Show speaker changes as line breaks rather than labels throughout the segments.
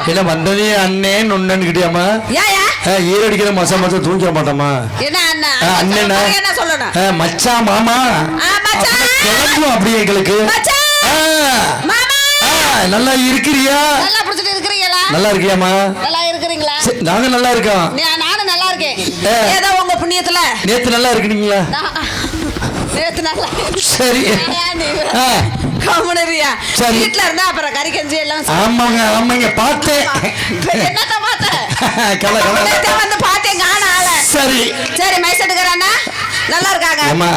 என்ன வந்ததே அண்ணன் ஒன்னு கிட்டியாமா ஈரடிக்கிற மசா மசா தூங்கிட மாட்டோமா அண்ணன் மச்சா மாமா கிளம்பும் அப்படி எங்களுக்கு நல்லா இருக்கிறியா நல்லா இருக்கியாமா நாங்க நல்லா இருக்கோம்
நானும் நல்லா இருக்கேன் ஏதோ உங்க புண்ணியத்துல
நேத்து நல்லா இருக்கிறீங்களா சரி
வீட்டுல இருந்தா அப்புறம் கறி கஞ்சி எல்லாம்
ஆமாங்க ஆமாங்க பார்த்தேன்
என்னத்த வந்து பார்த்தேன் காணால
சரி
சரி மைசட்டுக்காரண்ணா நல்லா இருக்காங்க
அம்மா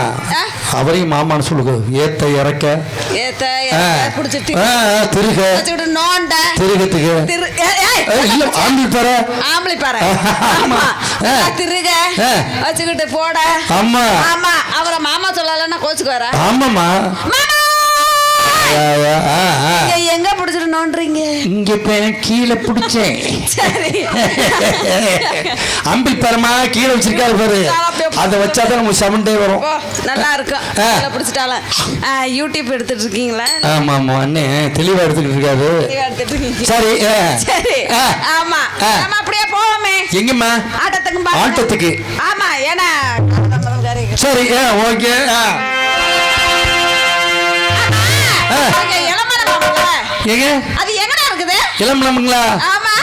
அவரையும் மாமான்னு சொல்லுங்க ஏத்த இறக்க
ஏத்த புடிச்சிட்டு
திருக
நோண்ட
திருகத்துக்கு இல்ல ஆம்பளை பாரு
ஆமா திருக வச்சுக்கிட்டு போட
ஆமா
ஆமா அவரை மாமா சொல்லலன்னா கோச்சுக்கு வர
ஆமாமா
எங்க புடிச்சிட்டு நோன்றீங்க
இங்க கீழே பிடிச்சேன் அம்பிள் பரமா கீழே வச்சிருக்காரு பாரு அதை வச்சாதான் நமக்கு சவுண்டே வரும்
நல்லா இருக்கும் பிடிச்சிட்டாலும் யூடியூப் எடுத்துட்டு இருக்கீங்களா
ஆமா ஆமா அண்ணே தெளிவா எடுத்துட்டு இருக்காரு சரி
சரி ஆமா நம்ம அப்படியே போவோமே
எங்கம்மா ஆட்டத்துக்கு
ஆமா ஏன்னா
சரி ஓகே
அது எங்கடா இருக்குது
இளம்பலம்ங்களா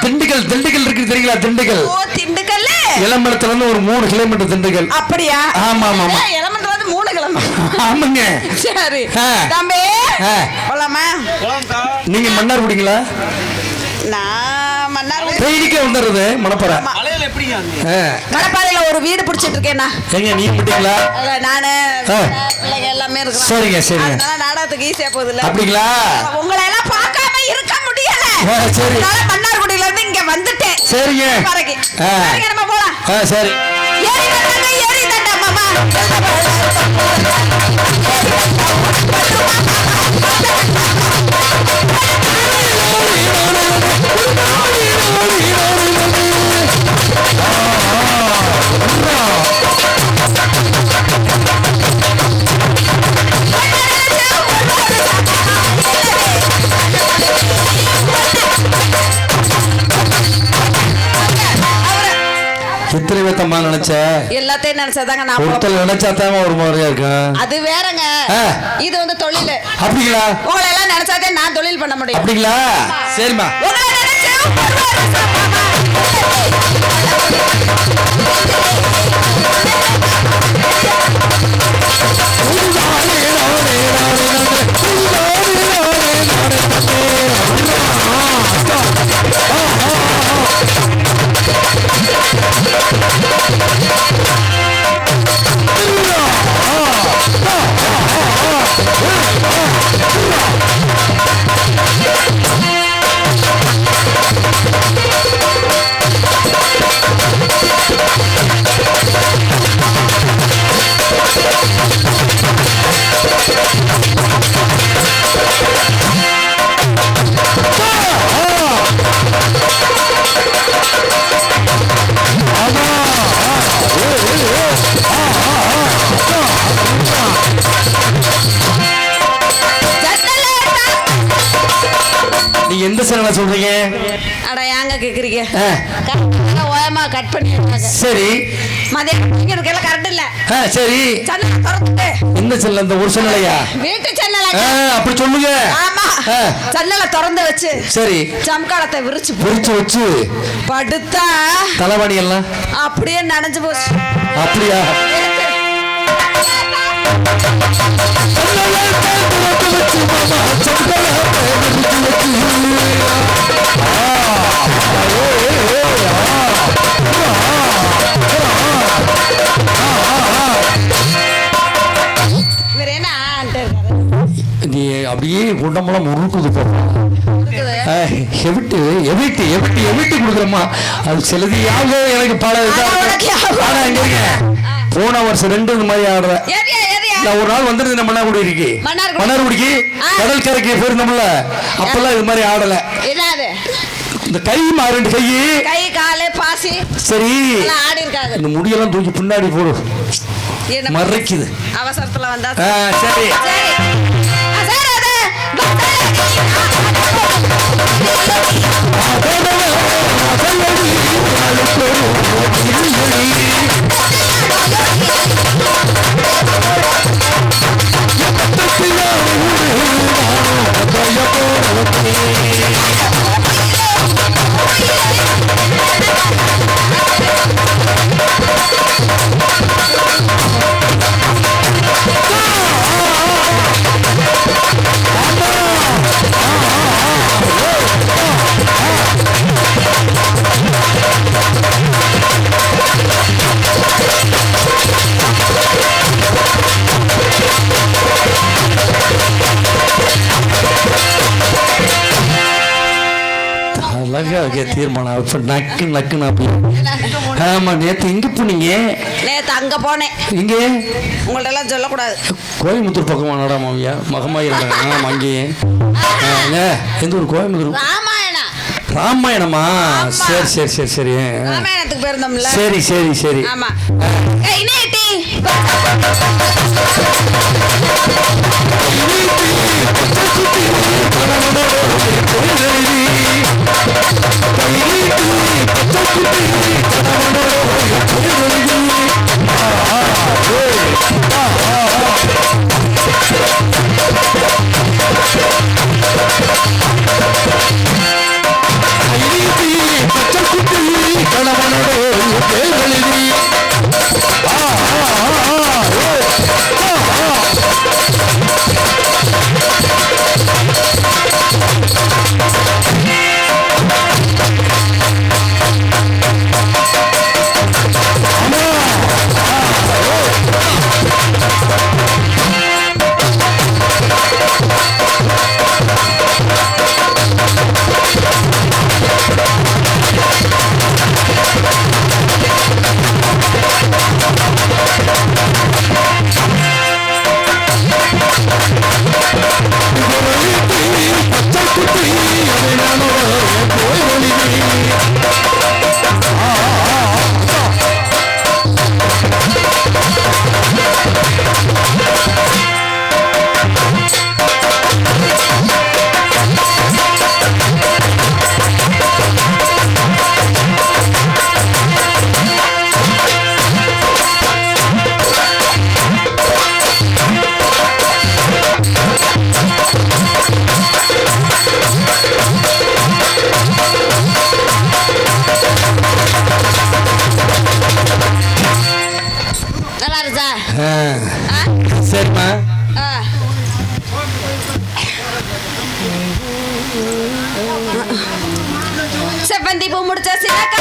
திண்டுக்கல் இருக்கு தெரியுங்களா திண்டுக்கல்
திண்டுக்கல்
இளம்பலத்துல இருந்து ஒரு 3 கிலோமீட்டர் திண்டுக்கல்
அப்படியா
ஆமா ஆமா ஆமா
இளம்பலத்துல இருந்து 3 கிலோமீட்டர்
ஆமாங்க
சரி தம்பி போலாமா
நீங்க மன்னார் குடிங்களா
நான் மன்னார்
ட்ரெயினுக்கே வந்துடுறது மணப்பாறை
மணப்பாறையில ஒரு வீடு பிடிச்சிட்டு இருக்கேன்னா
எங்க நீங்க விட்டீங்களா
நானு பிள்ளைங்க எல்லாமே இருக்கு
சரிங்க சரிங்க
நாடகத்துக்கு ஈஸியா போகுது இல்ல
அப்படிங்களா
உங்களை எல்லாம் பார்க்காம இருக்க முடியல
சரி
மன்னார்குடியில இருந்து இங்க வந்துட்டேன்
சரிங்க
சரிங்க நம்ம போலாம்
சரி
ஏறி தண்டா மாமா
எத்தனை பேத்தம்மா நினைச்ச
எல்லாத்தையும் நினைச்சாதாங்க நான்
ஒருத்தர் நினைச்சாதான் ஒரு மாதிரியா இருக்கும்
அது வேறங்க இது வந்து தொழில்
அப்படிங்களா
உங்களை எல்லாம் நினைச்சாதே நான் தொழில் பண்ண முடியும்
அப்படிங்களா சரிம்மா எந்த சேனலை சொல்றீங்க
அட ஏங்க கேக்குறீங்க ஓயமா கட் பண்ணி
சரி
மதியம் இருக்கல கரெக்ட் இல்ல
சரி
சேனல் திறந்து
இந்த சேனல் அந்த ஒரு சேனலையா
வீட்டு சேனல்
அப்படி சொல்லுங்க
ஆமா சேனலை திறந்து வச்சு
சரி
சம்காலத்தை விரிச்சு
வச்சு
படுத்தா
தலைவாணி எல்லாம்
அப்படியே நனைஞ்சு போச்சு
அப்படியா நீ அப்படியே உடம்பெல்லாம் முறுக்குது எவிட்டு கொடுக்குறமா அது சிலதியாக எனக்கு பல போன வருஷம் 2 இந்த மாதிரி ஆடுறேன் நான் ஒரு நாள் வந்துருந்தேன் மன்னார்குடிக்கு கடற்கரைக்கு போயிருந்தோம்ல அப்பெல்லாம் இது மாதிரி ஆடல இந்த கை மாறு கை
காலே பாசி
சரி
ஆடி இருக்காது
இந்த முடியெல்லாம் தூக்கி பின்னாடி போடு மறைக்குது
அவசரத்துல வந்தா
சரி தீர்மானம் இப்ப நக்கு நக்குன்னு அப்படி. ஆமா நேத்து எங்க போனீங்க?
நேத்து அங்க போனேன்.
இங்க
உங்கள்ட்ட எல்லாம் சொல்லக்கூடாது.
கோயம்புத்தூர் பக்கமா நடாமாவியா மகமாயிரம் அங்கேயே எந்த ஒரு கோயம்புத்தூர் ராமாயணமா? சரி சரி சரி சரி
ராமாயணத்துக்கு போயிருந்தோம்ல.
சரி சரி சரி.
ஆமா. இனேட்டி
சரிம்மா.
செவ்வந்தி பூ முடிச்சா சின்னக்கா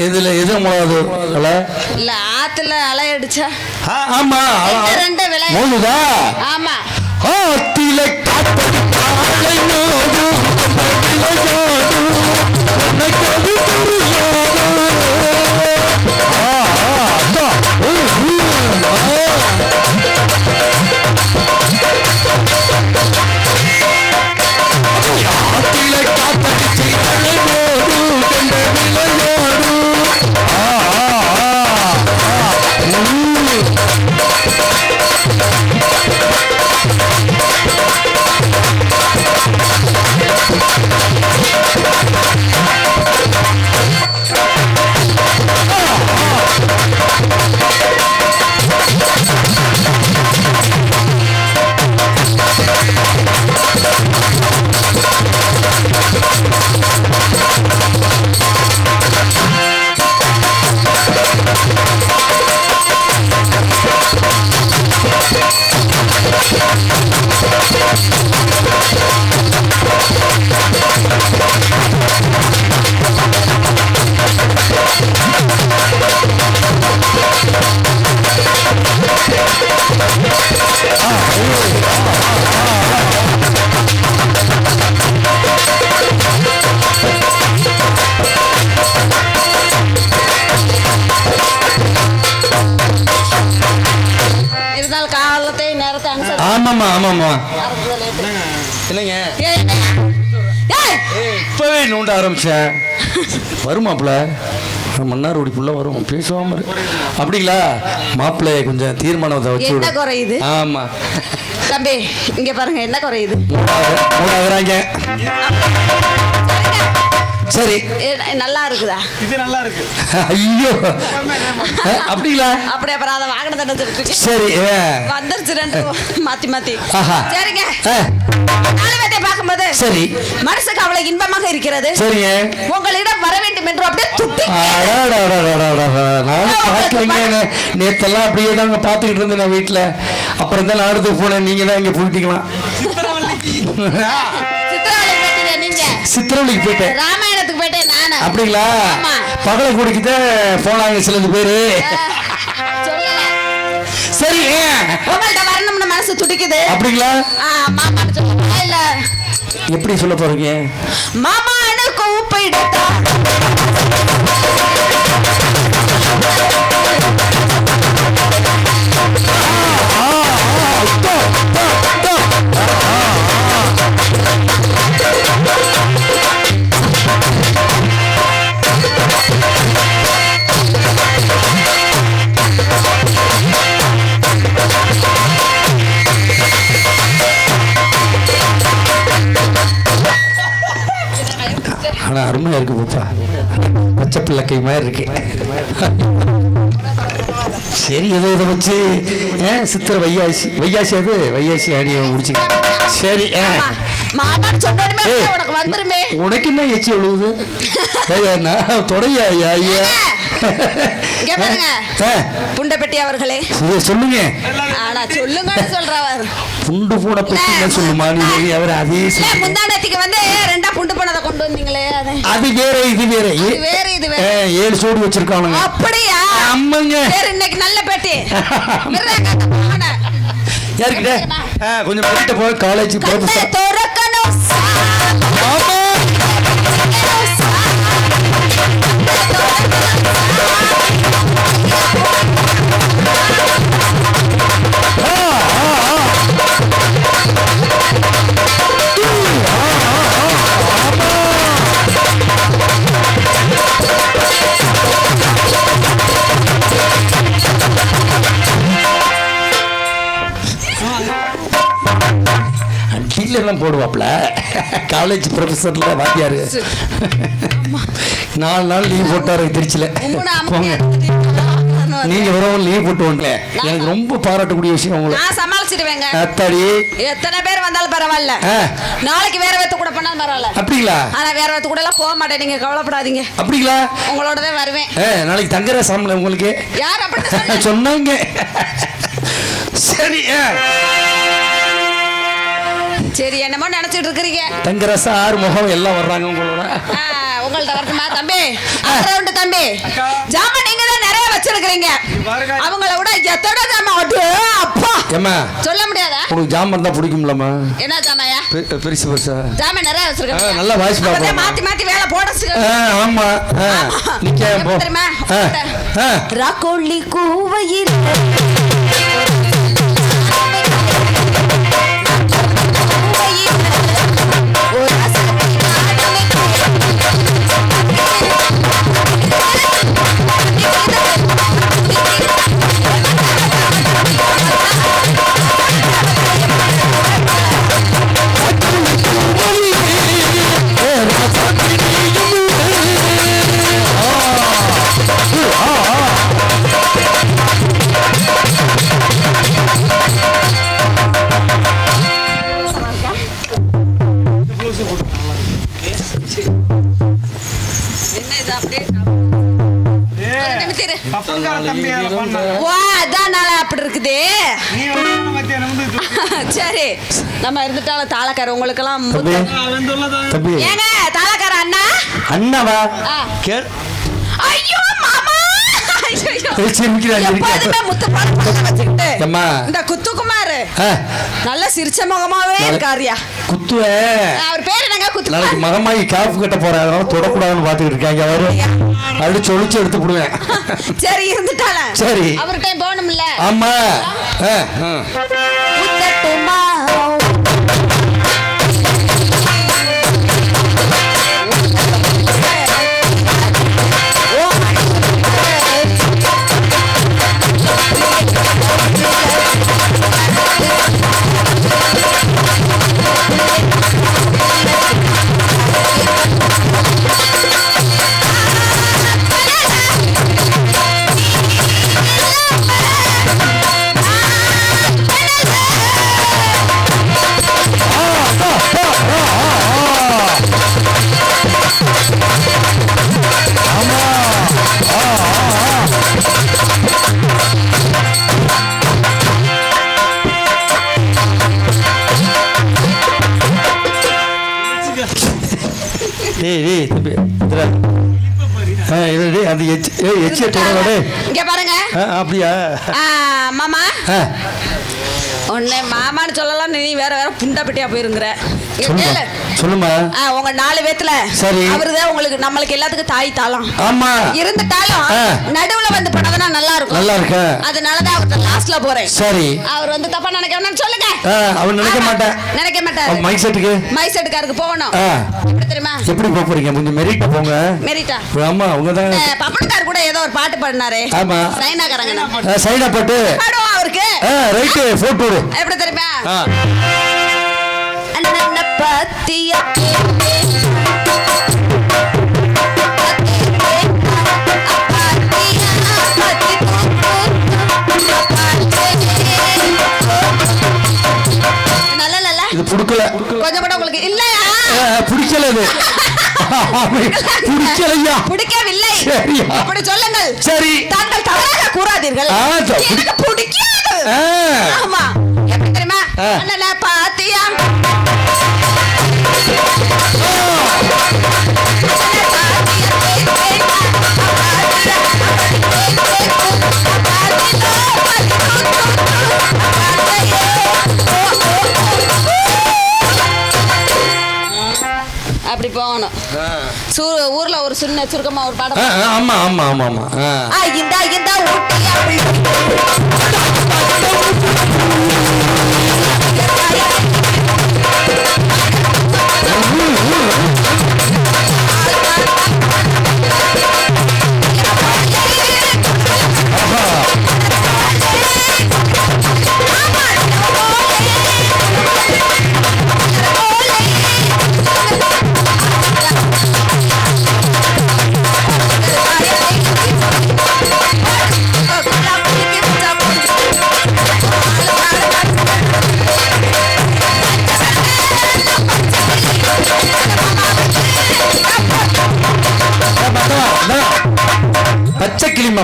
இதுல எது மூணாவது
இல்ல ஆத்துல அலை அடிச்சா?
ஆமா
ரெண்டு விலை
மூணுதா?
ஆமா.
ஆத்தில காப்படி காலை மோது ஆமா ஆமாம்மா. இல்லைங்க இப்பவே நோண்ட ஆரம்பிச்சேன். வருமாப்ல மன்னார்குடி புள்ள வரும் பேசுவாம அப்படிங்களா? மாப்பிள்ளை கொஞ்சம் தீர்மானத்தை வச்சு
என்ன குறையுது?
ஆமா
தம்பி இங்க பாருங்க என்ன குறையுது?
மூடாகிறாங்க. சரி
நல்லா இருக்குதா?
இது நல்லா இருக்கு.
ஐயோ அப்படிங்களா?
அப்படியே அப்புறம் அதை வாங்கினது
சரி
வந்துருச்சு ரெண்டு மாத்தி மாத்தி.
ஆஹா.
சரிங்க நாலுவேட்டை பார்க்கும்போது
சரி
மனசுக்கு அவ்வளவு இன்பமாக இருக்கிறது.
சரிங்க
உங்களிடம் வர வேண்டும் என்று அப்படியே துட்டி
நானும் பார்க்கலைங்க. நேத்தெல்லாம் அப்படியே தாங்க பார்த்துக்கிட்டு இருந்தேன் நான் வீட்டில். அப்புறம் தான் நாடத்துக்கு போனேன். நீங்க தான் இங்கே போயிட்டீங்களா? சித்திரவழிக்கு போயிட்டேன்.
ராமாயணத்துக்கு போயிட்டேன் நானு.
அப்படிங்களா? பகல குடிக்கிட்ட போனாங்க சிலது பேரு. சரி
உங்கள்ட்ட வரணும்னு மனசு துடிக்குது.
அப்படிங்களா?
மாமா சொல்லுங்க இல்ல
எப்படி சொல்ல போறீங்க?
மாமானு கூப்பிடுதா
ஆனா அருமையா இருக்கு பாப்பா. பச்சை பிள்ளைக்கை மாதிரி இருக்கு. சரி ஏதோ இதை வச்சு சித்திர வையாசி வையாசி அது வையாசி அடியை முடிச்சு. சரி உனக்கு என்ன எச்சி விழுவுது? தொடையா ஐயா
புண்டப்பட்டி அவர்களே
சொல்லுங்க.
சொல்லுங்க சொல்றவர்
புண்டு போட பத்தி சொல்லுமா? நீ அவர் அதே
முந்தானத்துக்கு வந்து ரெண்டா புண்டு போனதை கொண்டு வந்தீங்களே
அது வேற இது வேற.
வேற இது வேற
7 சோடு வச்சிருக்கானுங்க.
அப்படியா?
அம்மங்க
இன்னைக்கு நல்ல பேட்டி.
யாருக்கிட்ட கொஞ்சம் கிட்ட போய் காலேஜ் ப்ரொஃபசர் எல்லாம் போடுவாப்ல. காலேஜ் ப்ரொஃபஸர்ல வாத்தியாரு 4 நாள் லீவ் போட்டாரு திருச்சியில. போங்க நீங்க வெறும் லீவ் போட்டு வரல. எனக்கு ரொம்ப பாராட்டக்கூடிய விஷயம் உங்களை.
நான் சமாளிச்சிடுவேங்க.
அத்தாடி
எத்தனை பேர் வந்தாலும் பரவாயில்ல. நாளைக்கு வேற வேத்து கூட பண்ணாலும் பரவாயில்ல.
அப்படிங்களா?
ஆனா வேற வேத்து கூட எல்லாம் போக மாட்டேன். நீங்க கவலைப்படாதீங்க.
அப்படிங்களா?
உங்களோட தான் வருவேன்.
நாளைக்கு தங்கற சாமல உங்களுக்கு
யார் அப்படி
சொன்னாங்க? சரி
சரி என்னமோ நினைச்சிட்டு இருக்கீங்க.
தங்கரசா ஆறு முகம் எல்லாம் வர்றாங்க உங்களோட.
உங்கள்ட்ட வரட்டுமா தம்பி? ரவுண்ட் தம்பி ஜாமான் நீங்க தான் நிறைய வச்சிருக்கீங்க. அவங்கள விட எத்தனை ஜாமான் அப்பா
ஏமா
சொல்ல முடியாதா?
உங்களுக்கு ஜாமான் தான் பிடிக்கும்லமா?
என்ன ஜாமாயா?
பெருசு பெருசா ஜாமான்
நிறைய வச்சிருக்கீங்க.
நல்லா வாய்ஸ் பாப்பா.
மாத்தி மாத்தி வேலை போட.
ஆமா நிக்க போ.
ராக்கோலி கூவையில் சரி நம்ம இருந்துட்டாலும் தாளக்கார உங்களுக்கெல்லாம் ஏங்க தாளக்கார அண்ணா அண்ணாவா ஐயோ மாமா இந்த குத்துக்குமாரு நல்ல சிரிச்ச முகமாவே இருக்காரியா.
குத்துவே
அவர் பேர் என்னங்க? குத்து
நாளைக்கு மகமாயி காப்பு கட்ட போறேன். அதனால தொடக்கூடாதுன்னு பாத்துக்கிட்டு இருக்காங்க. அவரு அடிச்சு ஒழிச்சு எடுத்து போடுவேன்.
சரி இருந்துட்டால.
சரி
அவர்கிட்ட போகணும்ல.
ஆமா
குத்தட்டுமா
டேய் தம்பி இதுடா. டேய் அந்த எச்சிய தொடரடே.
இங்க பாருங்க.
அப்படியா?
மாமா உன்னை மாமான்னு சொல்லலாம், நீ வேற புண்டா பெட்டியா போயிருங்கிற.
சொல்லுமா.
உங்க 4 பேத்துல
சரி
அவருதான் உங்களுக்கு நம்மளுக்கு எல்லாத்துக்கும் தாய் தாளம்.
ஆமா
இருந்துட்டாலும் நடுவுல வந்து பண்ணாதானே நல்லா இருக்கும்.
நல்லா இருக்கு.
அதனாலதான் அவர்கிட்ட லாஸ்ட்ல போறேன்.
சரி
அவர் வந்து தப்பா நினைக்க வேணாம்னு சொல்லுங்க.
அவன் நினைக்க
மாட்டார். மைக் செட்டுக்காருக்கு போகணும். எப்படி தெரியுமா?
எப்படி போறீங்க? கொஞ்சம் மெரிட்டா போங்க.
மெரிட்டா?
ஆமா அவங்க தான்.
பப்பன்கார் கூட ஏதோ ஒரு பாட்டு பாடினாரே.
ஆமா
சைனாக்காரங்க.
சைனா பாட்டு
பாடுவா அவருக்கு.
ரைட் போட்டு விடு.
எப்படி தெரியுமா? அண்ணன பத்தியா
இது புடிக்கல.
கொஞ்சம் கூட உங்களுக்கு இல்லையா?
புடிக்கல. இது புடிக்கலையா?
புடிக்கவில்லை. அப்படி சொல்லுங்கள்.
சரி
தாங்கள் தவறாக கூறாதீர்கள். எனக்கு பிடிக்காது. ஆமா எப்படி தெரியுமா? அண்ணன பாத்தியா அப்படி போகணும். ஊர்ல ஒரு சின்ன சுருக்கமா ஒரு பாடம்.
ஆமா ஆமா ஆமா ஆமா.
இந்த ஊட்டியா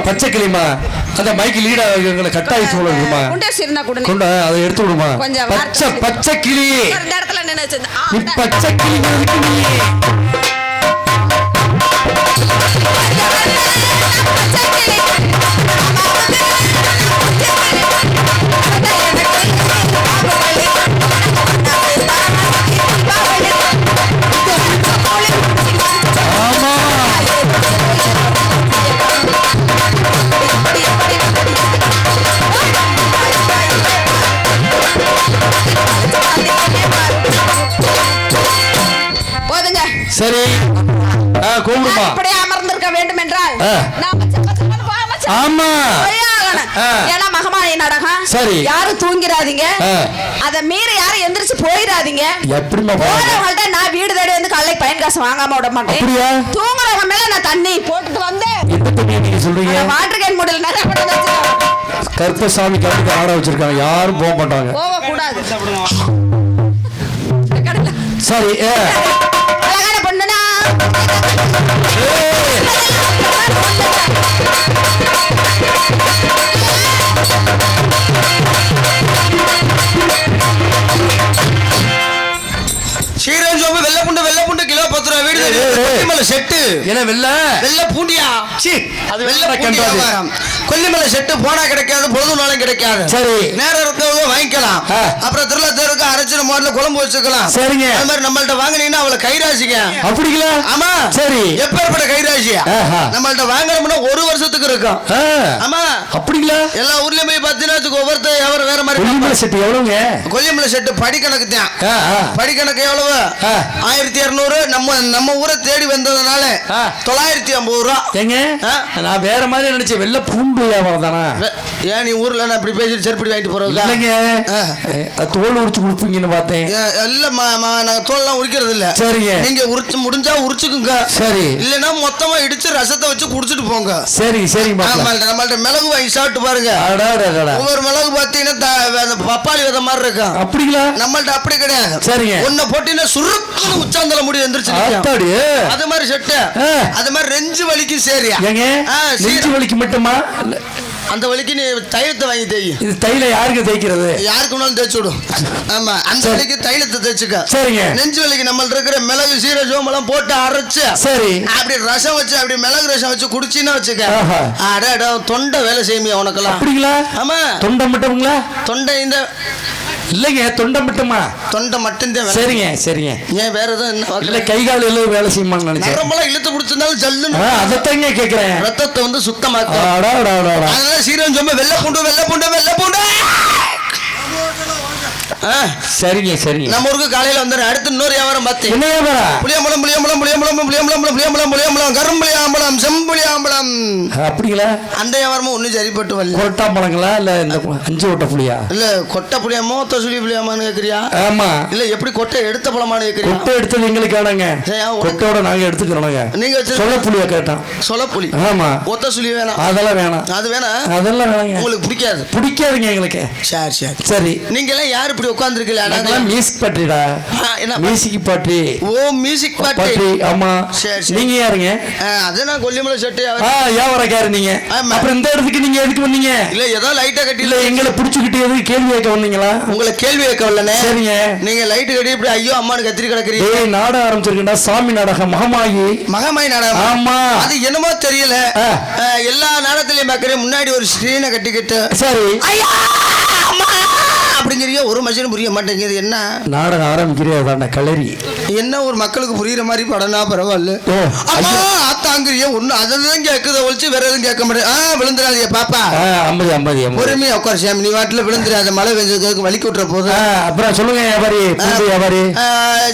பச்சை கிளிமா அந்த மைக் லீடா எங்களை கட்டாயி சொல்லுமா. கொண்ட அதை எடுத்து விடுமா. பச்சை கிளி
இந்த இடத்துல நினைச்சு
பச்சை கிளி சரி கூப்பிடுமா.
அப்படியே அமர்ந்திருக்க வேண்டும் என்றால்
ஆமா
ஏன்னா மகமாயி நாடகம்.
சரி
யாரும் தூங்கிடாதீங்க. அத மீறி யாரும் எந்திரிச்சு போயிடாதீங்க.
எப்படிமா
போறவங்கள்ட்ட நான் வீடு தேடி வந்து காலை பயன் காசு வாங்காம விட மாட்டேன். தூங்குறவங்க மேல நான் தண்ணி போட்டுட்டு வந்தேன்.
எந்த தண்ணி நீங்க சொல்றீங்க?
வாட்டர் கேன் மூடல நிறைய போட்டு வச்சிருக்காங்க.
கருப்பசாமி கருப்பு ஆட வச்சிருக்காங்க. யாரும் போக மாட்டாங்க.
போக கூடாது.
சரி
அழகான பொண்ணுனா
ஸ்ரீரஞ்சோம்பு வெள்ளை பூண்டு கிலோ 10 ரூபாய். வீடு கொல்லிமலை செட்டு.
என்ன வெள்ளை
பூண்டியா?
அது
வெள்ளை பூண்டியா? கொல்லிமலை செட்டு போனா கிடைக்காது, பொழுதுனாலும் கிடைக்காது.
சரி
நேரம் இருக்கவங்க வாங்கிக்கலாம். அப்புறம் திருவிழா தேருக்கு அரைச்சின மாடல குழம்பு வச்சுக்கலாம்.
சரிங்க.
அது மாதிரி நம்மள்ட்ட வாங்கினீங்கன்னா அவளை கைராசிங்க.
அப்படிங்களா?
ஆமா.
சரி
எப்பேற்பட்ட கைராசியா நம்மள்ட்ட வாங்கணும்னா 1 வருஷத்துக்கு இருக்கும். ஆமா அப்படிங்களா? எல்லா ஊர்லயும் போய் பார்த்தீங்கன்னா ஒவ்வொருத்தர் வேற மாதிரி.
கொல்லிமலை செட்டு எவ்வளவுங்க?
கொல்லிமலை செட்டு படிக்கணக்கு தான். படிக்கணக்கு எவ்வளவு? 1200. நம்ம ஊரை தேடி வந்ததுனால 950 ரூபா.
ஏங்க நான் வேற மாதிரி நினைச்சேன். வெள்ளை பூண்டு வியாபாரம் தானா?
ஏன் நீ ஊர்ல நான் இப்படி பேசி செருப்படி வாங்கிட்டு போறது
இல்லைங்க. தோல் உரிச்சு கொடுப்பீங்கன்னு பார்த்தேன்.
இல்லம்மா நாங்க தோல்லாம் உரிக்கிறது இல்ல.
சரிங்க.
நீங்க உரிச்சு முடிஞ்சா உரிச்சுக்குங்க. சரி இல்லைன்னா மொத்தமா இடிச்சு ரசத்தை வச்சு குடிச்சிட்டு போங்க.
சரி சரி.
நம்மள்ட்ட மிளகு வாங்கி சாப்பிட்டு பாருங்க. ஒவ்வொரு மிளகு பார்த்தீங்கன்னா பப்பாளி வித மாதிரி இருக்கும். அப்படிங்களா? நம்மள்ட்ட அப்படி கிடையாது. சரிங்க. ஒன்ன போட்டீங்கன்னா சுருக்குன்னு உச்சாந்தல முடி எந்திரிச்சு. அது மாதிரி செட்டு. அது மாதிரி ரெஞ்சு வலிக்கு சரியா?
நெஞ்சு வலிக்கு மட்டுமா?
அந்த வலிக்கு நீ தைலத்தை வாங்கி தேய்.
இது தைலம் யாருக்கு தேய்க்கிறது?
யாருக்கு வேணாலும் தேய்ச்சி விடும். ஆமா, அந்த வலிக்கு தைலத்தை தேய்ச்சிக்க.
சரிங்க.
நெஞ்சு வலிக்கு நம்மள்ட்ட இருக்கிற மிளகு சீரக சோம்பெல்லாம் போட்டு அரைச்சு சரி அப்படி ரசம் வச்சு அப்படி மிளகு ரசம் வச்சு குடிச்சின்னா வச்சுக்க. அட தொண்டை வேலை செய்யுமியா உனக்கெல்லாம்? அப்படிங்களா? ஆமா. தொண்டை மட்டும்ங்களா? தொண்டை இந்த
இல்லைங்க, தொண்டை மட்டுமா?
தொண்டை மட்டும்தான்.
சரிங்க சரிங்க.
ஏன் வேற எதுவும்
இல்ல கை கால் எல்லாம் வேலை செய்யுமான்னு நினைச்சேன்.
நரம்பெல்லாம் இழுத்து பிடிச்சிருந்தாலும் ஜல்லுன்னு
அதைத்தாங்க கேட்கிறேன்.
ரத்தத்தை வந்து சுத்தமாக்கும். அதனால சீரகம் சோம்பு வெள்ளை பூண்டு வெள்ளை பூண்டு வெள்ளை பூண்டு.
சரிங்க சரிங்க.
நம்ம ஊருக்கு காலையில வந்துடுறேன். அடுத்து இன்னொரு வியாபாரம் பார்த்து
என்ன வியாபாரம்?
புளியம்பளம் புளியம்பளம் புளியம்பளம் புளியம்பளம் புளியம்பளம் புளியம்பளம் கரும்புளியாம்பளம் செம்புளியாம்பளம்.
அப்படிங்களா?
அந்த வியாபாரமும் ஒன்றும் சரிப்பட்டு வரல.
கொட்டா பழங்களா இல்ல இந்த 5 ஓட்ட புளியா?
இல்ல கொட்டை புளியாமோ தொசுலி புளியாமான்னு கேக்குறியா?
ஆமா.
இல்ல எப்படி கொட்டை எடுத்த பழமானு கேக்குறியா?
கொட்டை எடுத்தது எங்களுக்கு ஆனங்க. கொட்டோட நாங்க எடுத்துக்கிறோங்க.
நீங்க
சொல்ல புளியா கேட்டான்.
சொல்ல புளி. ஆமா. ஒத்த சுளி வேணாம். அதெல்லாம் வேணாம். அது வேணாம். அதெல்லாம் வேணாங்க. உங்களுக்கு பிடிக்காது? பிடிக்காதுங்க எங்களுக்கு. சரி சரி சரி. நீங்க எல்லாம் யார் இப்படி உட்கார்ந்திருக்கீங்க? அதான் மியூசிக் பாட்டிடா. என்ன மியூசிக் பாட்டி? ஓ மியூசிக் பாட்டி. ஆமா. சரி சரி. நீங்க யாருங்க? அது நான் கொல்லிமலை செட்டு. வியாபாரக்கார நீங்க. அப்புறம் இந்த இடத்துக்கு நீங்க எதுக்கு வந்தீங்க? இல்ல ஏதோ லைட்டா கட்டி. இல்ல எங்களை புடிச்சுக்கிட்டு எதுக்கு கேள்வி கேட்க வந்தீங்களா? உங்களை கேள்வி கேட்க வரலனே. சரிங்க. நீங்க லைட் கட்டி இப்படி ஐயோ அம்மான்னு கத்திரி கிடக்குறீங்க. ஏய் நாடகம் ஆரம்பிச்சிருக்கேன்டா. சாமி நாடகம் மகமாயி. மகமாயி நாடகம். ஆமா. அது என்னமோ தெரியல. எல்லா நாடகத்திலயும் பார்க்கறேன் முன்னாடி ஒரு ஸ்கிரீனை கட்டிக்கிட்டு. சரி. ஐயா அம்மா அப்படிங்கறிய ஒரு மனுஷனும் புரிய மாட்டேங்குது. என்ன நாடகம் ஆரம்பிக்கிறதா கலரி? என்ன ஒரு மக்களுக்கு புரியுற மாதிரி படம்னா பரவாயில்ல. அம்மா ஆத்தாங்கறிய ஒண்ணு அததான் கேக்குத ஒழிச்சு வேற எதுவும் கேட்க மாட்டேன். விழுந்துடாதீங்க பாப்பா. 50 50 பொறுமையா உட்கார் சாமி. நீ வாட்டில விழுந்துடாத. மழை பெஞ்சதுக்கு வலிக்கு விட்டுற போது. அப்புறம் சொல்லுங்க வியாபாரி. வியாபாரி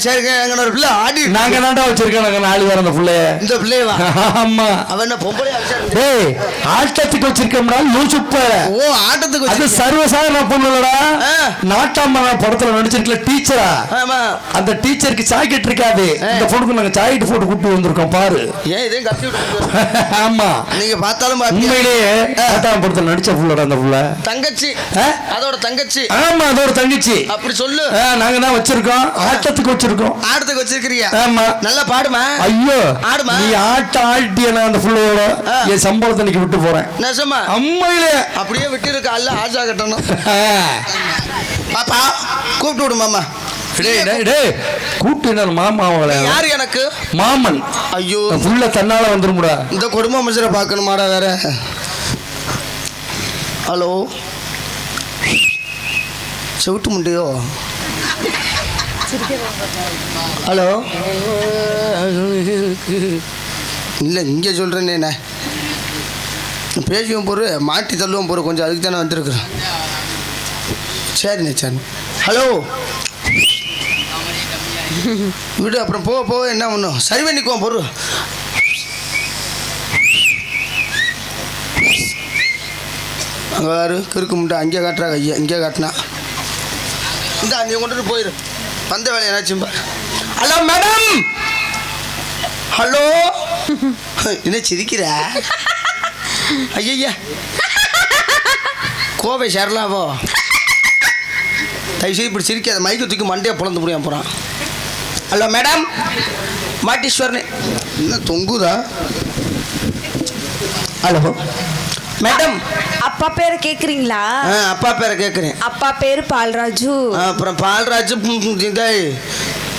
சரிங்க. எங்க ஒரு பிள்ளை ஆடி நாங்க தாண்டா வச்சிருக்கோம். 4 பேர் அந்த பிள்ளைய. இந்த பிள்ளையவா? ஆமா. அவன் என்ன பொம்பளை? ஏய் ஆட்டத்துக்கு வச்சிருக்கோம்டா லூசுப்ப. ஓ ஆட்டத்துக்கு. அது சர்வசாதாரண பொண்ணுலடா. நாட்டாம படத்துல நடிச்சிருக்கல டீச்சரா. ஆமா. அந்த டீச்சருக்கு சாக்கெட் இருக்காது. இந்த பொண்ணுக்கு நாங்க சாக்கெட் போட்டு கூட்டி வந்திருக்கோம் பாரு. ஏன் இதே கட்டி விட்டு? ஆமா. நீங்க பார்த்தாலும் உண்மையிலேயே நாட்டாம படத்துல நடிச்ச புள்ளடா அந்த புள்ள. தங்கச்சி. அதோட தங்கச்சி. ஆமா அதோட தங்கச்சி. அப்படி சொல்லு. நாங்க தான் வச்சிருக்கோம். ஆட்டத்துக்கு வச்சிருக்கோம். ஆட்டத்துக்கு வச்சிருக்கீங்க? ஆமா. நல்லா பாடுமா? ஐயோ ஆடுமா. நீ ஆட்ட ஆட்டிய நான் அந்த புள்ளையோட என் சம்பளத்தை இன்னைக்கு விட்டு போறேன். நெசமா? அம்மையிலே அப்படியே விட்டு இருக்க அல்ல ஆஜா கட்டணும். பாப்பா கூப்பிட்டு விடு மாமா. கூட்டு மாமா யாரு? எனக்கு மாமன். ஐயோ புள்ள தன்னால வந்துருமுடா. இந்த குடும்ப அமைச்சரை பார்க்கணுமாடா வேற. ஹலோ செவிட்டு முண்டையோ? ஹலோ இல்லை இங்கே சொல்கிறேன்னே பேசுவோம் பொறு மாட்டி தள்ளுவோம் பொறு கொஞ்சம் அதுக்கு தானே வந்திருக்குறேன். சரிண்ணே சரி. ஹலோ விடு அப்புறம் போக என்ன பண்ணும் சரி பண்ணிக்குவோம் பொறு. அங்கே யாரு கிறுக்கு முட்டை அங்கே காட்டுறா ஐயா இங்கே காட்டினா இந்த அங்கே கொண்டுட்டு போயிரு. வந்த வேலை என்னாச்சும் பாரு. Hello madam. ஹலோ என்ன சிரிக்கிற? ஐயா கோவை சேரலாவோ? தயவுசெய்து இப்படி சிரிக்காத. மைக்கு தூக்கி மண்டையை பிளந்து முடியாம போகிறான். ஹலோ மேடம் மாட்டீஸ்வரனே என்ன தொங்குதா? ஹலோ மேடம்
அப்பா பேரை கேக்குறீங்களா?
அப்பா பேரை கேட்குறேன்.
அப்பா பேரு பால்ராஜு.
அப்புறம் பால்ராஜு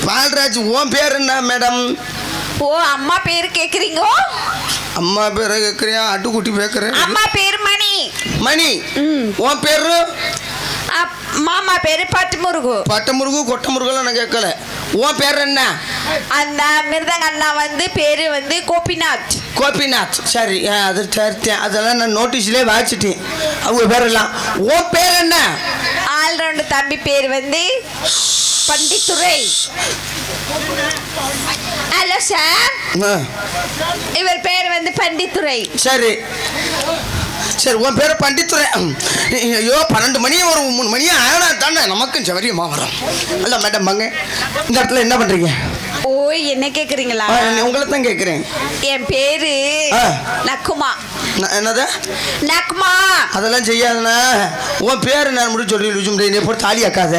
பால்ராஜு உன் பேர் என்ன மேடம்?
ஓ அம்மா பேரு கேக்குறீங்க?
அம்மா பேரை கேட்குறியா? ஆட்டுக்குட்டி பேக்குறேன்.
அம்மா பேரு மணி. மணி.
உன் பேரு?
மாமா பேரு பட்டுமுருகு.
பட்டுமுருகு கொட்டை முருகெல்லாம் நான் கேட்கல. உன் பேர் என்ன?
அந்த மிருதங்க அண்ணா வந்து பேரு வந்து கோபிநாத்.
கோபிநாத் சரி. அது சரித்தேன். அதெல்லாம் நான் நோட்டீஸ்லேயே வாசிட்டேன் அவங்க பேரெல்லாம். உன் பேர் என்ன?
ஆல்ரவுண்டு தம்பி பேர் வந்து பண்டித்துரை. ஹலோ சார் இவர் பேர் வந்து பண்டித்துரை. சரி சரி உன் பேரை பண்டித்துரை. ஐயோ 12 மணி ஒரு 3 மணியா ஆனா தானே நமக்கும் சவரியமா வரும். அல்ல மேடம் வாங்க. இந்த இடத்துல என்ன பண்றீங்க? ஓ என்ன கேக்குறீங்களா?
உங்களை தான் கேட்குறேன்.
என் பேரு நக்குமா.
என்னது?
நக்குமா. அதெல்லாம்
செய்யாதுண்ணா. உன் பேரு நான் முடிச்சு சொல்லி நீ போட்டு தாலி ஆக்காத.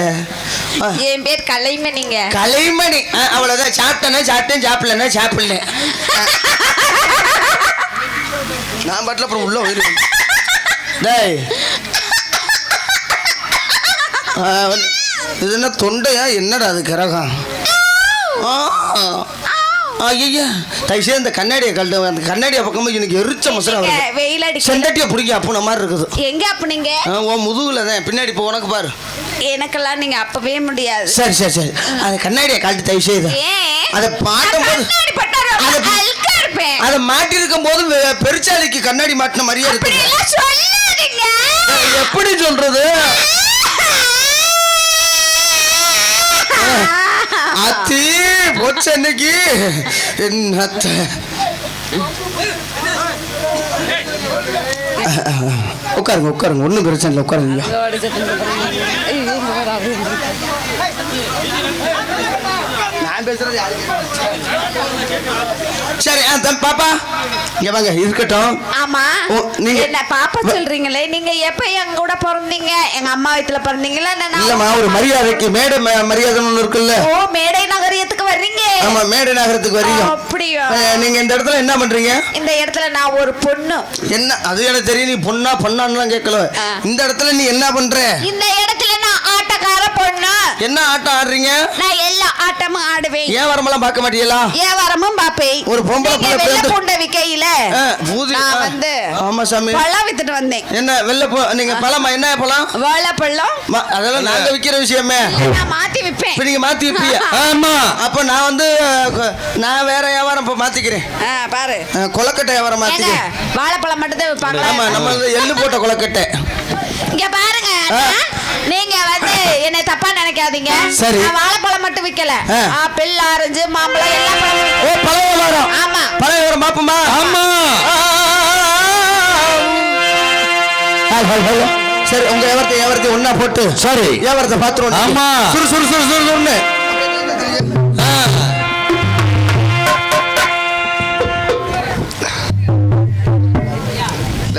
என் பேர் கலைமணிங்க.
கலைமணி. அவ்வளோதான். சாப்பிட்டேன்னா சாப்பிட்டேன் சாப்பிடலன்னா சாப்பிடல. நான் பாட்டில் அப்புறம் உள்ள போயிருவேன். டேய் இது என்ன தொண்டையா? என்னடா அது கிரகம்? ஐயா தயவுசெய்து அந்த கண்ணாடியை கழட்டு. அந்த கண்ணாடியை பக்கமா எனக்கு எரிச்ச மசரா வருது. செண்டட்டியை பிடிக்க அப்புன மாதிரி இருக்குது.
எங்க அப்புனீங்க?
உன் முதுகுல தான் பின்னாடி இப்போ உனக்கு பாரு.
எனக்கெல்லாம் நீங்க அப்பவே முடியாது.
சரி சரி சரி அந்த கண்ணாடியை கழட்டு தயவுசெய்து. அதை மாட்டும் போது அதை மாட்டிருக்கும் போது பெருச்சாலிக்கு கண்ணாடி மாட்டின மாதிரியே இருக்கு. எப்படி சொல்றது? அத்தி போச்சு அன்னைக்கு என்னத்த உட்காருங்க உட்காருங்க ஒன்றும் பிரச்சனை இல்லை உட்காருங்க. நான் பேசுறது சரி பாப்பா இங்க வாங்க இருக்கட்டும்.
ஆமா நீங்க என்ன பாப்பா சொல்றீங்களே, நீங்க எப்ப எங்க கூட பிறந்தீங்க? எங்க அம்மா வயித்துல பிறந்தீங்களா?
இல்லம்மா ஒரு மரியாதைக்கு மேடை மரியாதை ஒன்று இருக்குல்ல.
ஓ மேடை நகரத்துக்கு வர்றீங்க?
ஆமா மேடை நகரத்துக்கு வர்றீங்க.
அப்படியா?
நீங்க இந்த இடத்துல என்ன பண்றீங்க?
இந்த இடத்துல நான் ஒரு பொண்ணு.
என்ன அது எனக்கு தெரியும். நீ பொண்ணா பொண்ணான்னு கேட்கல. இந்த இடத்துல நீ என்ன பண்ற?
இந்த இடத்துல நான் ஆட்டக்கார பொண்ணு.
என்ன ஆட்டம் ஆடுறீங்க?
நான் எல்லா ஆட்டமும் ஆடுவேன்.
ஏன் வரமெல்லாம் பார்க்க மாட்டீங்களா?
ஏன் வரமும் பாப்பேன்.
ஒரு பொம்பளை
வெள்ளை பூண்டை விக்கையில நான் வந்து
ஆமா சாமி
பழம் வித்துட்டு வந்தேன்.
என்ன வெள்ளை நீங்க பழமா? என்ன பழம்?
வாழைப்பழம்.
அதெல்லாம் நாங்க விக்கிற விஷயமே.
நான் மாத்தி விப்பேன்.
இப்ப நீங்க மாத்தி விப்பீங்க? ஆமா. அப்ப நான் வந்து நான் வேற வியாபாரம் இப்ப மாத்திக்கிறேன்.
பாரு
கொலக்கட்டை வியாபாரம் மாத்திக்கிறேன்.
வாழைப்பழம் மட்டும் தான் விப்பாங்க.
ஆமா நம்ம எள்ளு போட்ட கொலக்கட்டை.
இங்க பாருங்க நீங்க வந்து என்ன தப்பா நினைக்காதீங்க. நான் வாழைப்பழம் மட்டும் விக்கல. ஆப்பிள் ஆரஞ்சு மாம்பழம் எல்லா பழமும்.
ஓ பழ வியாபாரம்.
ஆமா
பழ வியாபாரம் பாப்போமா? ஆமா. சரி உங்க வியாபாரத்தை ஒண்ணா போட்டு சரி வியாபாரத்தை பாத்துருவோம். ஆமா சுறு சுறு சுறு சுறுன்னு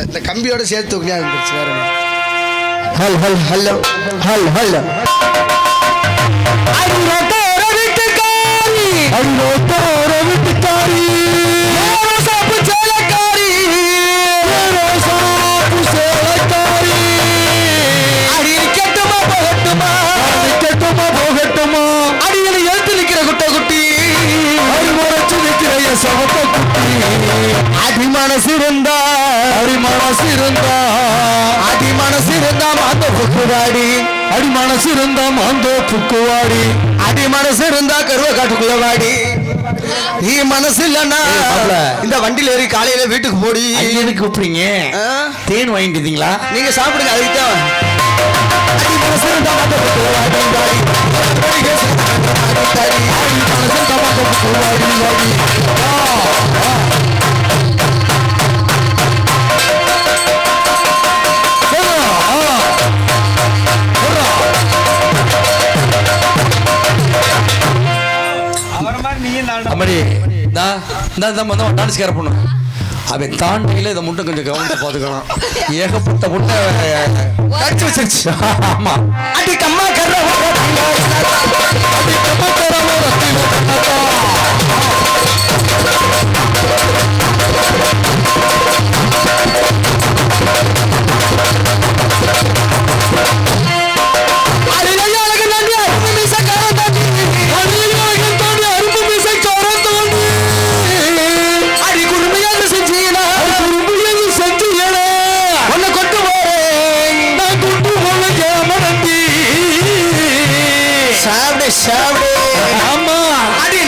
இந்த கம்பியோட சேர்த்து இருந்துச்சு. ஹல் ஹல் ஹலோ ஹல் ஹல் அடிரோட்டோர வீட்டுக்காரி அடிரோட்டோர வீட்டுக்காரி சாப்பு சேலக்காரி சாப்பு சேலக்காரி அடி கெட்டுமா போகட்டுமா கெட்டுமா போகட்டுமா அடிகளை எழுத்து நிற்கிற குட்டை குட்டி அடி முறைச்சு நிற்கிற சவத்த குட்டி அடி மனசு இருந்தா அடி மனசு இருந்தா அடி மனசு இருந்தா மாந்த புக்குவாடி அடி மனசு இருந்தா மாந்த புக்குவாடி அடி மனசு இருந்தா கருவ காட்டுக்குள்ள வாடி நீ மனசு இல்லன்னா இந்த வண்டியில ஏறி காலையில வீட்டுக்கு போடி.
எதுக்கு கூப்பிடுறீங்க? தேன் வாங்கிட்டீங்களா?
நீங்க சாப்பிடுங்க அதுக்கு தான். அடி மனசு இருந்தா மாந்த புக்குவாடி அடி மனசு இருந்தா மாந்த புக்குவாடி.
டான்ஸ்கார பொண்ணு அவன் தாண்டியில இதை மட்டும் கொஞ்சம் கவனித்து பார்த்துக்கலாம். ஏகப்பட்ட முட்டை கடிச்சு வச்சிருச்சு. ஆமா
அடி கம்மா கர்ற ஆமா அடி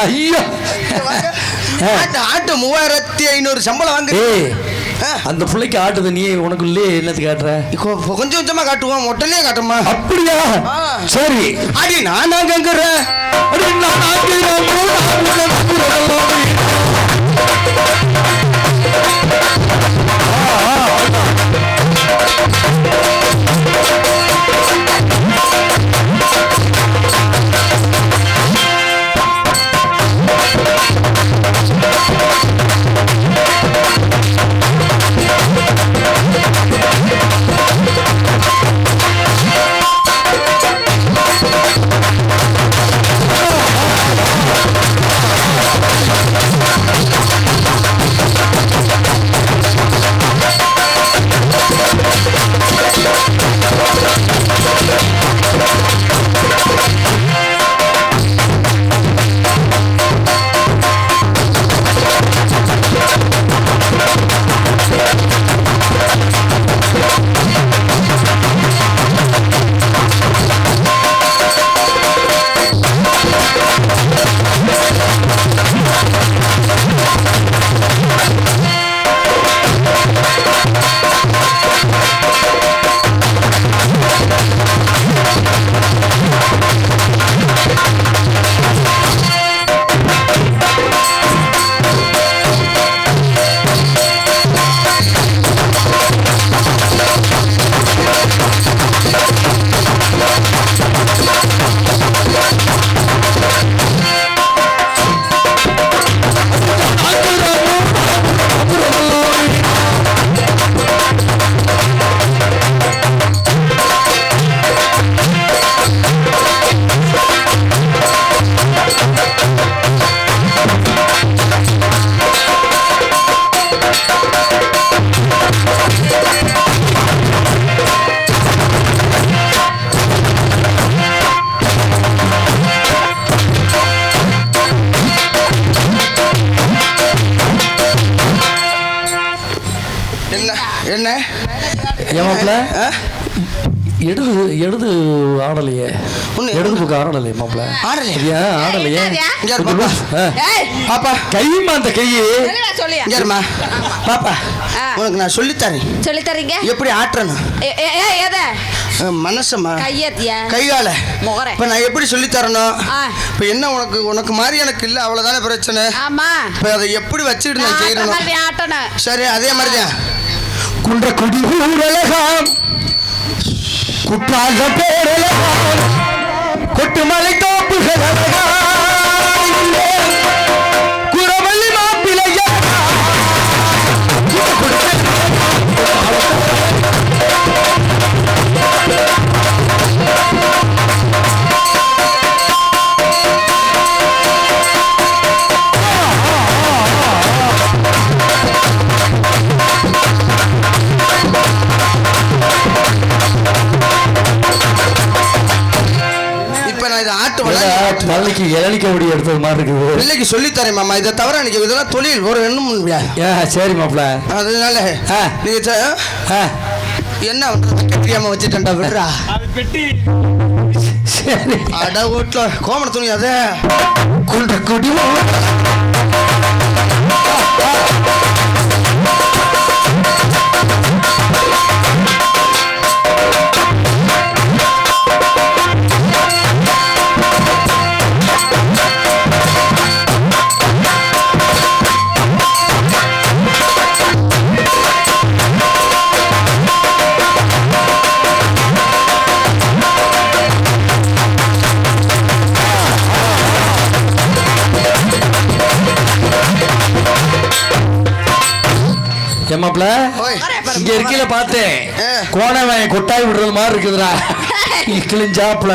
ஐயோ
ஆட்டு 3500 சம்பளம் வாங்க.
அந்த பிள்ளைக்கு ஆட்டுது, நீ உனக்குள்ளே என்னது காட்டுற?
கொஞ்சம் கொஞ்சமா காட்டுவோம், மொட்டனே காட்டுமா?
அப்படியா? சரி.
அடி நான் அங்கங்கிறேன். என்ன
ஏமாப்ல எடுது ஆடலையே, எடுது பக்கம் ஆடலையே மாப்பிள்ள. ஆடலையே
பாப்பா,
கையுமா அந்த கையே
பாப்பா, உனக்கு நான்
சொல்லித்தரீங்க
எப்படி ஆட்டணும் மனசமா கைகால. இப்ப நான் எப்படி சொல்லி தரணும்? இப்ப என்ன உனக்கு மாதிரி எனக்கு இல்ல, அவ்வளவுதானே பிரச்சனை. இப்ப அதை எப்படி வச்சுக்கிட்டு நான் செய்யணும்? சரி, அதே மாதிரிதான்.
குன்ற குடி ஊரலகம் குற்றால பேரலகம் கொட்டுமலை தோப்புகள் குரவள்ளி மாப்பிளைய நாளைக்கு இளநிக்கபடி எடுத்தது மாதிரி இருக்குது.
பிள்ளைக்கு சொல்லி தரேன் மாமா, இதை தவிர எனக்கு இதெல்லாம் தொழில் ஒரு எண்ணம்.
சரி மாப்பிள்ள,
அதனால நீங்க என்ன தெரியாம வச்சுட்டா விடுறா.
சரி,
அட வீட்டுல கோமண துணி அதை
குன்ற குடி ஏமாப்ல இங்க இருக்கையில பார்த்தேன், கோணவன் கொட்டாய் விடுறது மாதிரி இருக்குதுடா கிழிஞ்சாப்ல.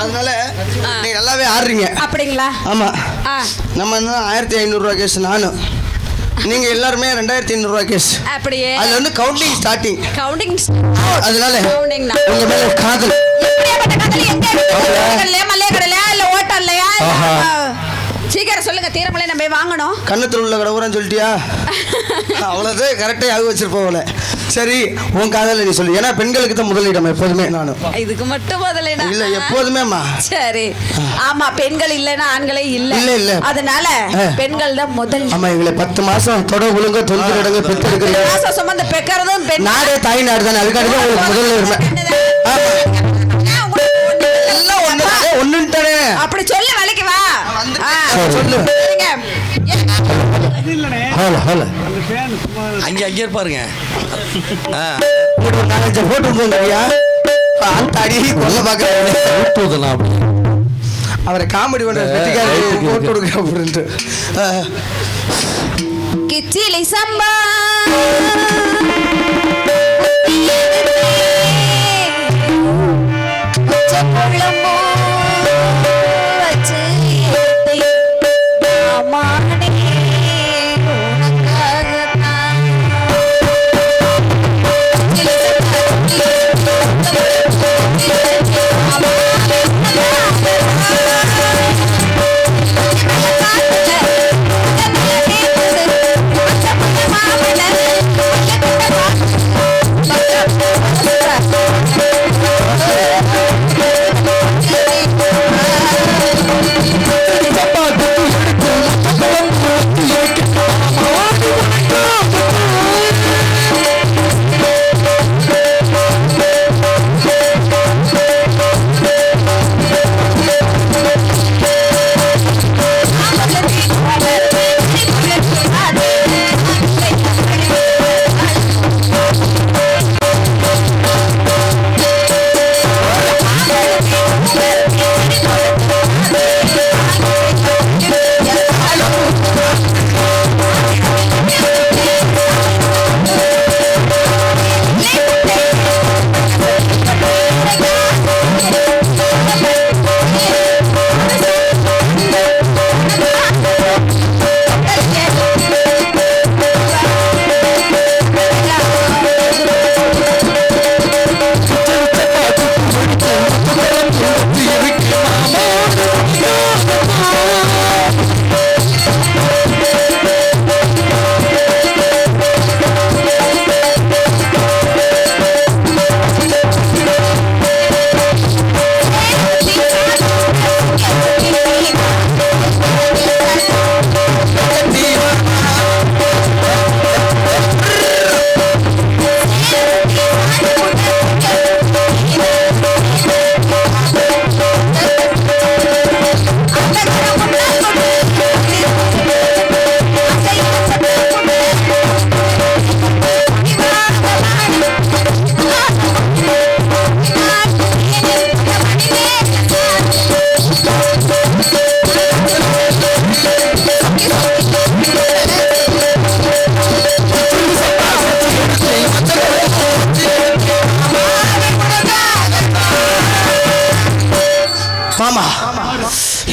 அதனால நீங்க நல்லாவே ஆடுறீங்க.
அப்படிங்களா?
ஆமா, நம்ம 1500 ரூபாய் கேஸ், நானும் நீங்க எல்லாருமே 2500 ரூபாய் கேஸ்.
அப்படியே
அதுல வந்து கவுண்டிங் ஸ்டார்டிங். அதனால
உங்க மேல காதல்.
எப்படியாப்பட்ட காதல்? எங்க மல்லிகை கடையில இல்ல ஹோட்டல்லையா? சீக்கிரம் சீக்கிரம் சொல்லுங்க, தீரமலை நம்ம வாங்கணும்.
கண்ணத்தில் உள்ள கடவுறான்னு சொல்லிட்டியா? அவ்வளோதான் கரெக்டாக யாக வச்சிருப்போம்ல. சரி, உன் காதல நீ சொல்லு. ஏன்னா பெண்களுக்கு தான் முதலிடம் எப்போதுமே. நானும்
இதுக்கு மட்டும் முதலிடம்
இல்லை, எப்போதுமேம்மா.
சரி, ஆமா, பெண்கள் இல்லைன்னா ஆண்களே இல்லை.
இல்லை இல்லை,
அதனால பெண்கள் தான் முதல்.
ஆமா, எங்களை 10 மாசம் தொட ஒழுங்க தொழில் இடங்க பெற்று எடுக்கிறீங்க.
சுமந்த பெக்கறதும் பெண். நாடே
தாய் நாடு தானே, அதுக்காக தான் உங்களுக்கு முதல்ல இருந்தேன்.
அப்படி சொல்லு, வேலைக்கு வா.
சொல்லு.
அங்கே இருப்பாருங்க.
அவரை காமெடி பண்ற போட்டு கொடுக்க அப்படின்ட்டு
கிச்சிலி சம்பா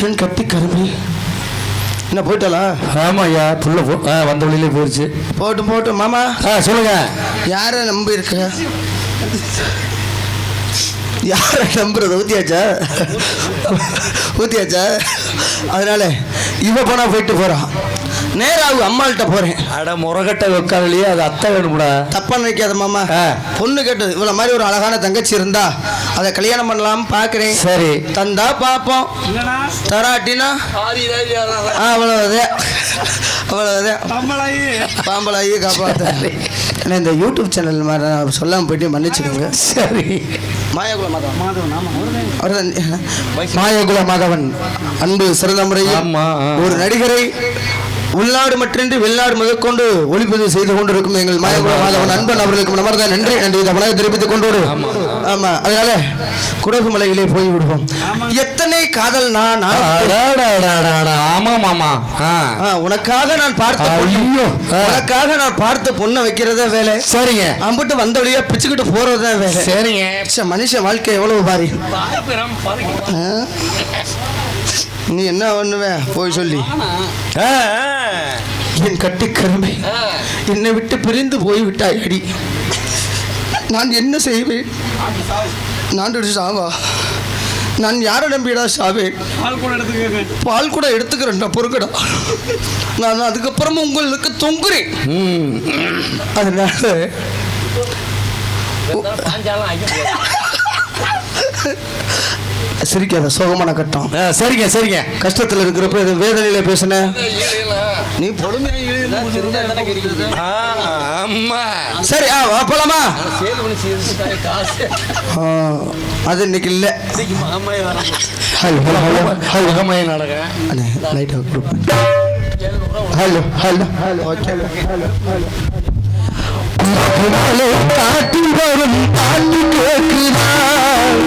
என் கட்டி கருமை என்ன போயிட்டாளா?
ஆமா ஐயா, புள்ள வந்த வழியிலே போயிடுச்சு.
போட்டும் மாமா.
சொல்லுங்க,
யாரை நம்பி இருக்க? யாரை நம்புறது? ஊத்தியாச்சா? அதனால இவ போனா போயிட்டு போறான். நேராக அம்மாள்கிட்ட போறேன்.
அட முறகட்ட உட்காரலையே, அது அத்தை வேணும்டா.
தப்பா நினைக்காத மாமா. பொண்ணு கேட்டது இவ்வளவு மாதிரி ஒரு அழகான தங்கச்சி இருந்தா அதை கல்யாணம் பண்ணலாம் பாக்குறேன். சரி, தந்தா பாப்போம், தராட்டினா அவ்வளவுதான் பாம்பளாயி காப்பாத்த. இந்த யூடியூப் சேனல் மாதிரி நான் சொல்லாம போயிட்டு மன்னிச்சுக்கோங்க. சரி, மாயகுல மாதவன் அன்பு சிறந்த முறையில் ஒரு நடிகரை உள்நாடு மற்றின்றி வெளிநாடு முதற்கொண்டு ஒளிப்பதிவு செய்து கொண்டிருக்கும் எங்கள் மாயகுல மாதவன் அன்பன் அவர்களுக்கு நமர்தான் நன்றி தமிழக தெரிவித்துக் கொண்டோடு. ஆமா, அதனால குடகு மலையிலே போய் விடுவோம். எத்தனை காதல் நான் உனக்காக நான் பார்த்த பொண்ணை வைக்கிறதே வேலை. சரிங்க, அம்பிட்டு வந்த வழியா பிச்சுக்கிட்டு போறதுதான் வேலை. சரிங்க, மனுஷன் வாழ்க்கை எவ்வளவு பாரி. நீ என்ன பண்ணுவ போய் சொல்லி? என் கட்டி கருமை, என்னை விட்டு பிரிந்து போய் விட்டாய் அடி. நான் என்ன செய்வேன்? நான் சாவா
நான் யாரை நம்பிடா சாவேன்? பால் கூட எடுத்துக்கிறேன்டா, பொறுக்கடா. நான் அதுக்கப்புறமா உங்களுக்கு தொங்குறேன். அதனால சிரிக்காத, சோகமான கட்டம்.
சரிங்க சரிங்க.
கஷ்டத்தில் இருக்கிறப்ப இது வேதனையில பேசுன நீ சரி. போலாமா? அது இன்னைக்கு இல்ல. ஹலோ ஹலோ ஹலோ காட்டில் வரும் பாட்டு கேட்கிறார்.